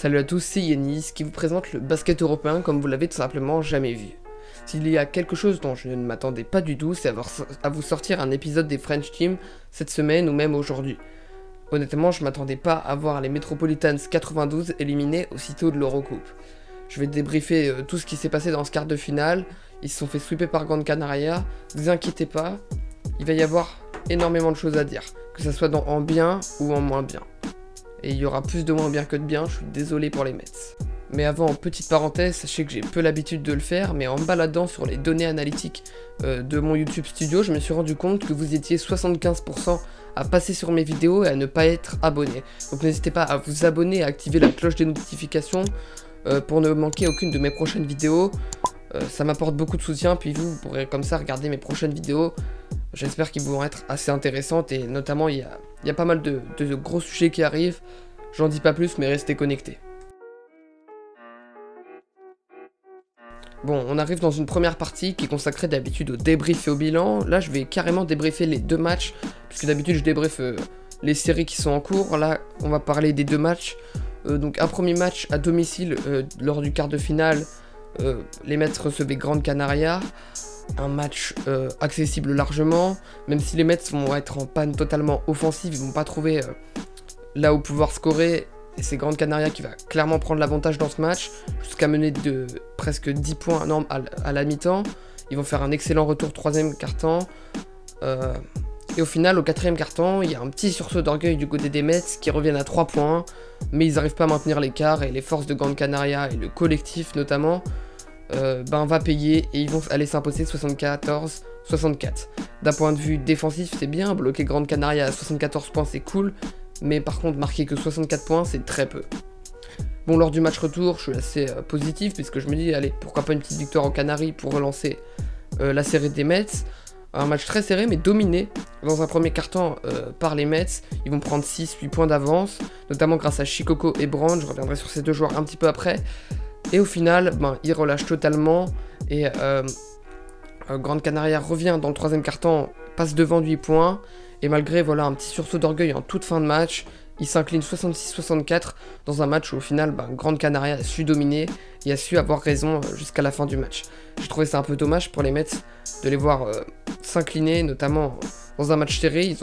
Salut à tous, c'est Yanis qui vous présente le basket européen comme vous l'avez tout simplement jamais vu. S'il y a quelque chose dont je ne m'attendais pas du tout, c'est à vous sortir un épisode des French Team cette semaine ou même aujourd'hui. Honnêtement, je m'attendais pas à voir les Metropolitans 92 éliminés aussitôt de l'Eurocoupe. Je vais débriefer tout ce qui s'est passé dans ce quart de finale. Ils se sont fait sweeper par Gran Canaria. Ne vous inquiétez pas, il va y avoir énormément de choses à dire, que ce soit en bien ou en moins bien. Et il y aura plus de moins bien que de bien, je suis désolé pour les Mets. Mais avant, petite parenthèse, sachez que j'ai peu l'habitude de le faire, mais en me baladant sur les données analytiques de mon YouTube Studio, je me suis rendu compte que vous étiez 75% à passer sur mes vidéos et à ne pas être abonné. Donc n'hésitez pas à vous abonner et à activer la cloche des notifications pour ne manquer aucune de mes prochaines vidéos. Ça m'apporte beaucoup de soutien, puis vous pourrez comme ça regarder mes prochaines vidéos. J'espère qu'ils vont être assez intéressantes et notamment il y a pas mal de gros sujets qui arrivent. J'en dis pas plus, mais restez connectés. Bon, on arrive dans une première partie qui est consacrée d'habitude au débrief et au bilan. Là, je vais carrément débriefer les deux matchs, puisque d'habitude je débriefe les séries qui sont en cours. Là, on va parler des deux matchs. Donc un premier match à domicile lors du quart de finale. Les Mets recevaient Gran Canaria. Un match accessible largement, même si les Mets vont être en panne totalement offensive, ils vont pas trouver là où pouvoir scorer, et c'est Gran Canaria qui va clairement prendre l'avantage dans ce match, jusqu'à mener de presque 10 points à la mi-temps. Ils vont faire un excellent retour troisième quart-temps, et au final, au quatrième quart-temps, il y a un petit sursaut d'orgueil du côté des Mets qui reviennent à 3 points, mais ils n'arrivent pas à maintenir l'écart, et les forces de Gran Canaria et le collectif notamment va payer et ils vont aller s'imposer 74-64. D'un point de vue défensif, c'est bien, bloquer Gran Canaria à 74 points c'est cool, mais par contre marquer que 64 points c'est très peu. Bon, lors du match retour, je suis assez positif puisque je me dis, allez, pourquoi pas une petite victoire aux Canaries pour relancer la série des Mets. Un match très serré mais dominé dans un premier quart-temps par les Mets. Ils vont prendre 6-8 points d'avance, notamment grâce à Shikoko et Brown. Je reviendrai sur ces deux joueurs un petit peu après. Et au final, ils relâchent totalement et Gran Canaria revient dans le troisième quart-temps, passe devant de 8 points, et malgré un petit sursaut d'orgueil en toute fin de match, il s'incline 66-64 dans un match où au final, Gran Canaria a su dominer et a su avoir raison jusqu'à la fin du match. J'ai trouvé ça un peu dommage pour les Mets de les voir s'incliner, notamment dans un match serré.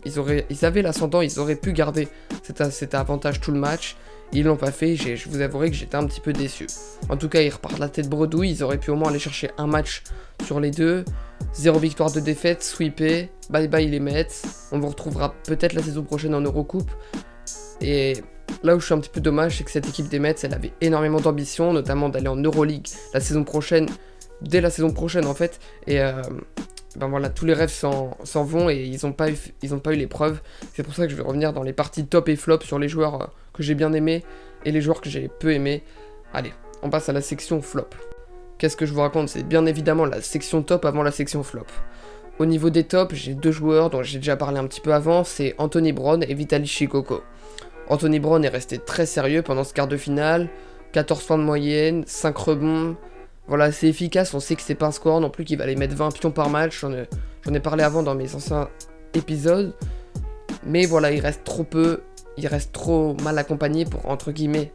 Ils avaient l'ascendant, ils auraient pu garder cet avantage tout le match. Ils l'ont pas fait, je vous avouerai que j'étais un petit peu déçu. En tout cas, ils repartent la tête bredouille, ils auraient pu au moins aller chercher un match sur les deux. 0 victoire de défaite, sweepé, bye bye les Mets. On vous retrouvera peut-être la saison prochaine en Eurocoupe. Et là où je suis un petit peu dommage, c'est que cette équipe des Mets, elle avait énormément d'ambition, notamment d'aller en Euroleague la saison prochaine, dès la saison prochaine en fait. Et tous les rêves s'en vont et ils n'ont pas eu les preuves. C'est pour ça que je vais revenir dans les parties top et flop sur les joueurs que j'ai bien aimés et les joueurs que j'ai peu aimés. Allez, on passe à la section flop. Qu'est-ce que je vous raconte? C'est bien évidemment la section top avant la section flop. Au niveau des tops, j'ai deux joueurs dont j'ai déjà parlé un petit peu avant, c'est Anthony Brown et Vitaly Shikoko. Anthony Brown est resté très sérieux pendant ce quart de finale, 14 points de moyenne, 5 rebonds. Voilà, c'est efficace, on sait que c'est pas un scoreur non plus qui va aller mettre 20 pions par match, j'en ai parlé avant dans mes anciens épisodes, mais voilà, il reste trop peu, il reste trop mal accompagné pour, entre guillemets,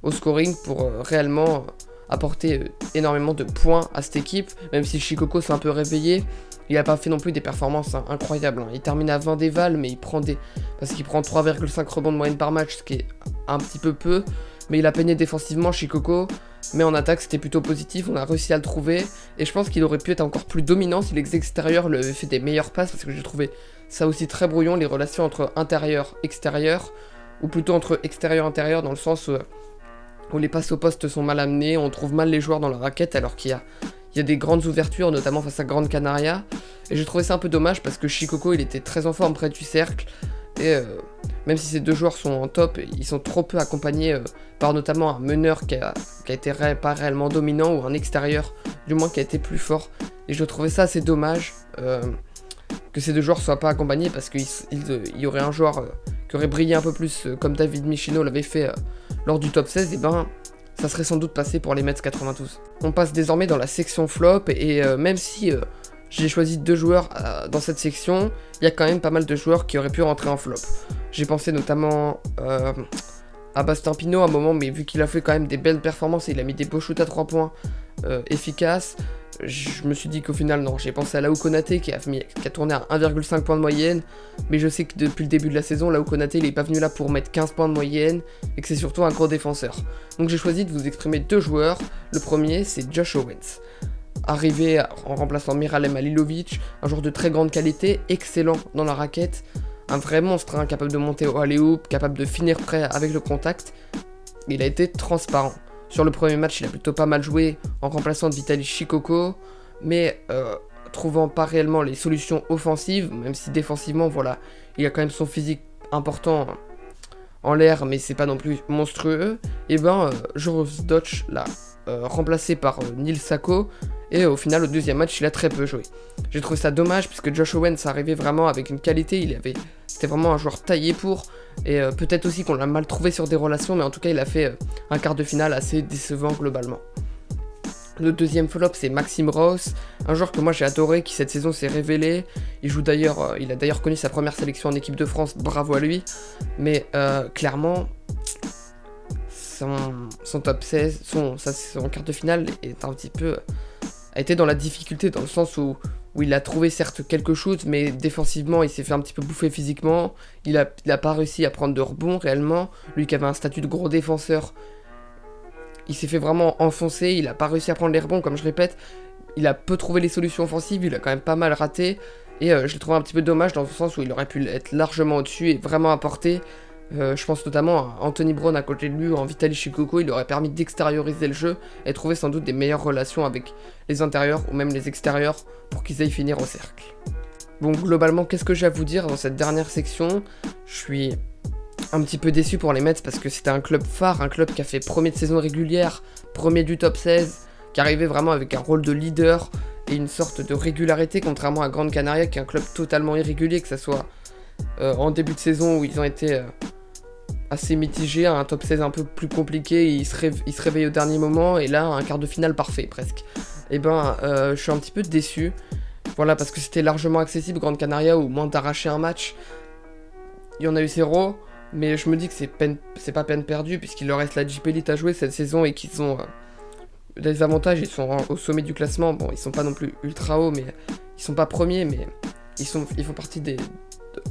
au scoring, pour réellement apporter énormément de points à cette équipe, même si Shikoko s'est un peu réveillé, il a pas fait non plus des performances incroyables, il termine à 20 dévals, mais parce qu'il prend 3,5 rebonds de moyenne par match, ce qui est un petit peu peu, mais il a peiné défensivement Shikoko, mais en attaque c'était plutôt positif, on a réussi à le trouver, et je pense qu'il aurait pu être encore plus dominant si les extérieurs lui avaient fait des meilleures passes, parce que j'ai trouvé ça aussi très brouillon, les relations entre intérieur-extérieur, ou plutôt entre extérieur-intérieur, dans le sens où les passes au poste sont mal amenées, on trouve mal les joueurs dans la raquette, alors qu'il y a des grandes ouvertures, notamment face à Gran Canaria, et j'ai trouvé ça un peu dommage, parce que Shikoko il était très en forme près du cercle, et même si ces deux joueurs sont en top, ils sont trop peu accompagnés par notamment un meneur qui a été pas réellement dominant, ou un extérieur du moins qui a été plus fort. Et je trouvais ça assez dommage que ces deux joueurs soient pas accompagnés, parce qu'il y aurait un joueur qui aurait brillé un peu plus comme David Michino l'avait fait lors du top 16, et ça serait sans doute passé pour les Mets 92. On passe désormais dans la section flop, et même si j'ai choisi deux joueurs dans cette section, il y a quand même pas mal de joueurs qui auraient pu rentrer en flop. J'ai pensé notamment à Bastien Pinot à un moment, mais vu qu'il a fait quand même des belles performances et il a mis des beaux shoots à 3 points efficaces, je me suis dit qu'au final, non, j'ai pensé à Lau Konaté qui a tourné à 1,5 points de moyenne, mais je sais que depuis le début de la saison, Lau Konaté il est pas venu là pour mettre 15 points de moyenne et que c'est surtout un gros défenseur. Donc j'ai choisi de vous exprimer 2 joueurs. Le premier, c'est Josh Owens. Arrivé en remplaçant Miralem Halilovic, un joueur de très grande qualité, excellent dans la raquette, un vrai monstre, hein, capable de monter au alley-oop, capable de finir prêt avec le contact. Il a été transparent. Sur le premier match, il a plutôt pas mal joué en remplaçant Vitaly Chikoko, mais trouvant pas réellement les solutions offensives, même si défensivement, voilà, il a quand même son physique important en l'air, mais c'est pas non plus monstrueux. Et ben, Joros Dodge l'a remplacé par Neil Sako, et au final, au deuxième match, il a très peu joué. J'ai trouvé ça dommage, puisque Josh Owens arrivait vraiment avec une qualité, c'était vraiment un joueur taillé pour, et peut-être aussi qu'on l'a mal trouvé sur des relations, mais en tout cas, il a fait un quart de finale assez décevant globalement. Le deuxième flop, c'est Maxime Ross, un joueur que moi j'ai adoré, qui cette saison s'est révélé. Il a d'ailleurs connu sa première sélection en équipe de France, bravo à lui. Mais clairement, son top 16, son quart de finale a été dans la difficulté, dans le sens où il a trouvé certes quelque chose, mais défensivement il s'est fait un petit peu bouffer physiquement. Il a pas réussi à prendre de rebond réellement. Lui qui avait un statut de gros défenseur, il s'est fait vraiment enfoncer, il a pas réussi à prendre les rebonds, comme je répète. Il a peu trouvé les solutions offensives, il a quand même pas mal raté. Et je l'ai trouvé un petit peu dommage dans le sens où il aurait pu être largement au-dessus et vraiment apporter. Je pense notamment à Anthony Brown à côté de lui ou en Vitaly Chikoko, il aurait permis d'extérioriser le jeu et trouver sans doute des meilleures relations avec les intérieurs ou même les extérieurs pour qu'ils aillent finir au cercle. Bon, globalement, qu'est-ce que j'ai à vous dire dans cette dernière section? Je suis un petit peu déçu pour les Mets parce que c'était un club phare, un club qui a fait premier de saison régulière, premier du top 16, qui arrivait vraiment avec un rôle de leader et une sorte de régularité, contrairement à Grande Canaria qui est un club totalement irrégulier, que ce soit en début de saison où ils ont été assez mitigés, un top 16 un peu plus compliqué, ils se réveillent au dernier moment, et là un quart de finale parfait presque. Et ben je suis un petit peu déçu, voilà, parce que c'était largement accessible Grande Canaria, au moins d'arracher un match. Il y en a eu 0, mais je me dis que c'est pas peine perdue, puisqu'il leur reste la Jeep Elite à jouer cette saison et qu'ils ont des avantages. Ils sont au sommet du classement. Bon, ils sont pas non plus ultra hauts, mais ils sont pas premiers, mais ils font partie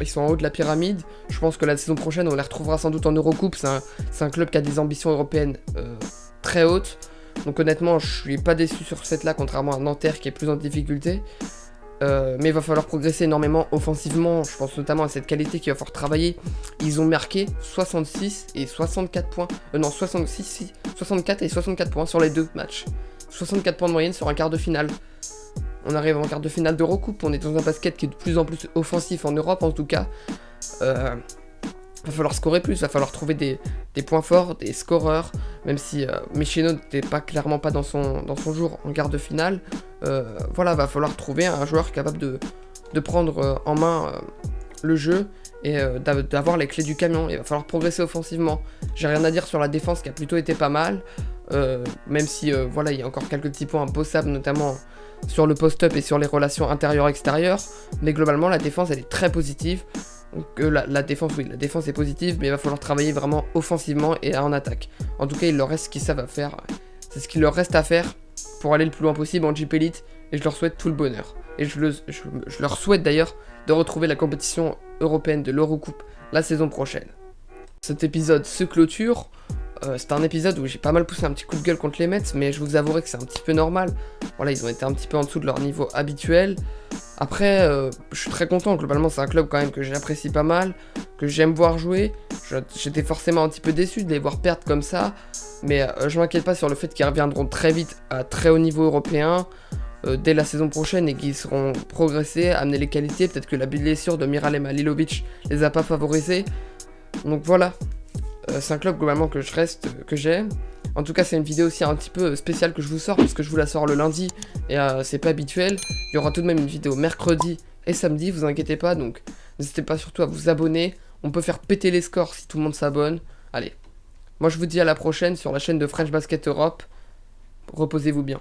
ils sont en haut de la pyramide. Je pense que la saison prochaine, on les retrouvera sans doute en Eurocoupe. C'est un club qui a des ambitions européennes très hautes. Donc honnêtement, je suis pas déçu sur cette là, contrairement à Nanterre qui est plus en difficulté. Mais il va falloir progresser énormément offensivement, je pense notamment à cette qualité qu'il va falloir travailler. Ils ont marqué 66 et 64 points, 64 et 64 points sur les 2 matchs. 64 points de moyenne sur un quart de finale. On arrive en quart de finale d'Eurocoupe, on est dans un basket qui est de plus en plus offensif en Europe en tout cas. Va falloir scorer plus, va falloir trouver des points forts, des scoreurs, même si Michino n'était clairement pas dans son jour en quart de finale. Voilà, va falloir trouver un joueur capable de prendre en main le jeu et d'avoir les clés du camion. Il va falloir progresser offensivement. J'ai rien à dire sur la défense qui a plutôt été pas mal, même si voilà, il y a encore quelques petits points imposables, notamment sur le post-up et sur les relations intérieures-extérieures. Mais globalement, la défense elle est très positive. Donc la défense, oui, la défense est positive, mais il va falloir travailler vraiment offensivement et en attaque. En tout cas, il leur reste ce qu'ils savent à faire. C'est ce qu'il leur reste à faire pour aller le plus loin possible en Jeep Elite, et je leur souhaite tout le bonheur. Et je leur souhaite d'ailleurs de retrouver la compétition européenne de l'Eurocoupe la saison prochaine. Cet épisode se clôture. C'est un épisode où j'ai pas mal poussé un petit coup de gueule contre les Mets, mais je vous avouerai que c'est un petit peu normal. Voilà, ils ont été un petit peu en dessous de leur niveau habituel. Après, je suis très content, globalement c'est un club quand même que j'apprécie pas mal, que j'aime voir jouer. J'étais forcément un petit peu déçu de les voir perdre comme ça, mais je m'inquiète pas sur le fait qu'ils reviendront très vite à très haut niveau européen dès la saison prochaine et qu'ils seront progressés, amener les qualités. Peut-être que la blessure de Miralem Halilovic les a pas favorisés. Donc voilà. C'est un club globalement que j'aime. En tout cas, c'est une vidéo aussi un petit peu spéciale que je vous sors, parce que je vous la sors le lundi et c'est pas habituel. Il y aura tout de même une vidéo mercredi et samedi, vous inquiétez pas, donc n'hésitez pas surtout à vous abonner. On peut faire péter les scores si tout le monde s'abonne. Allez, moi je vous dis à la prochaine sur la chaîne de French Basket Europe. Reposez-vous bien.